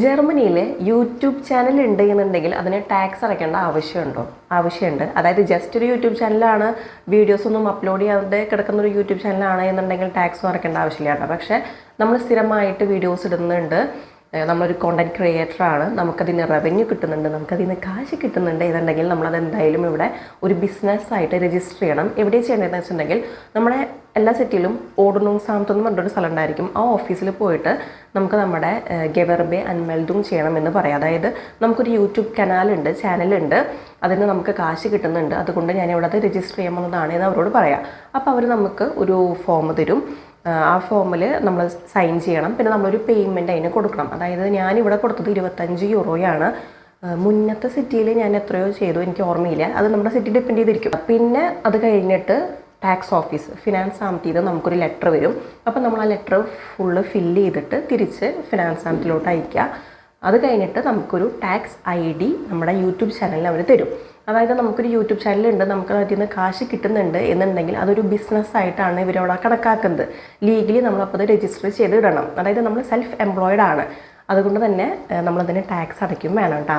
ജർമ്മനിയിൽ YouTube channel ഉണ്ട് എന്നുണ്ടെങ്കിൽ അതിന് ടാക്സ് അടയ്ക്കേണ്ട ആവശ്യമുണ്ട്. അതായത് ജസ്റ്റ് ഒരു യൂട്യൂബ് ചാനലാണ്, വീഡിയോസ് ഒന്നും അപ്ലോഡ് ചെയ്യാതെ കിടക്കുന്ന ഒരു യൂട്യൂബ് ചാനലാണ് എന്നുണ്ടെങ്കിൽ ടാക്സ് അടയ്ക്കേണ്ട ആവശ്യമില്ല കേട്ടോ. പക്ഷേ നമ്മൾ സ്ഥിരമായിട്ട് വീഡിയോസ് ഇടുന്നുണ്ട്, നമ്മളൊരു കോണ്ടന്റ് ക്രിയേറ്ററാണ്, നമുക്കതിന് റവന്യൂ കിട്ടുന്നുണ്ട്, നമുക്കതിന് കാശ് കിട്ടുന്നുണ്ട് എന്നുണ്ടെങ്കിൽ നമ്മളത് എന്തായാലും ഇവിടെ ഒരു ബിസിനസ്സായിട്ട് രജിസ്റ്റർ ചെയ്യണം. എവിടെ ചെയ്യേണ്ടതെന്ന് വെച്ചിട്ടുണ്ടെങ്കിൽ നമ്മുടെ എല്ലാ സിറ്റിയിലും ഓർഡനും സാമത്തും എന്ന് പറഞ്ഞൊരു സ്ഥലം ഉണ്ടായിരിക്കും. ആ ഓഫീസിൽ പോയിട്ട് നമുക്ക് നമ്മുടെ ഗെവർബെ അൻമെൽഡും ചെയ്യണമെന്ന് പറയാം. അതായത് നമുക്കൊരു യൂട്യൂബ് ചാനലുണ്ട്, അതിന് നമുക്ക് കാശ് കിട്ടുന്നുണ്ട്, അതുകൊണ്ട് ഞാൻ ഇവിടെ അത് രജിസ്റ്റർ ചെയ്യാമെന്നതാണ് എന്ന് അവരോട് പറയാം. അപ്പോൾ അവർ നമുക്ക് ഒരു ഫോം തരും. ആ ഫോമിൽ നമ്മൾ സൈൻ ചെയ്യണം. പിന്നെ നമ്മളൊരു പേയ്മെൻറ്റ് അതിന് കൊടുക്കണം. അതായത് ഞാനിവിടെ കൊടുത്തത് 25 യൂറോയാണ്. മുന്നത്തെ സിറ്റിയിൽ ഞാൻ എത്രയോ ചെയ്തു, എനിക്ക് ഓർമ്മയില്ല. അത് നമ്മുടെ സിറ്റി ഡിപ്പെൻഡ് ചെയ്തിരിക്കും. പിന്നെ അത് കഴിഞ്ഞിട്ട് ടാക്സ് ഓഫീസ് ഫിനാൻസ് ആംറ്റിയിൽ നമുക്കൊരു ലെറ്റർ വരും. അപ്പോൾ നമ്മൾ ആ ലെറ്റർ ഫുള്ള് ഫില്ല് ചെയ്തിട്ട് തിരിച്ച് ഫിനാൻസ് ആംറ്റിലോട്ട് അയക്കുക. അത് കഴിഞ്ഞിട്ട് നമുക്കൊരു ടാക്സ് ID നമ്മുടെ യൂട്യൂബ് ചാനലിൽ അവർ തരും. അതായത് നമുക്കൊരു യൂട്യൂബ് ചാനലുണ്ട്, നമുക്ക് അതിൽ നിന്ന് കാശ് കിട്ടുന്നുണ്ട് എന്നുണ്ടെങ്കിൽ അതൊരു ബിസിനസ്സായിട്ടാണ് ഇവരവിടെ കണക്കാക്കുന്നത്. ലീഗലി നമ്മളപ്പോൾ അത് രജിസ്റ്റർ ചെയ്ത് ഇടണം. അതായത് നമ്മൾ സെൽഫ് എംപ്ലോയിഡ് ആണ്, അതുകൊണ്ട് തന്നെ നമ്മളതിന് ടാക്സ് അടയ്ക്കും വേണം കേട്ടോ.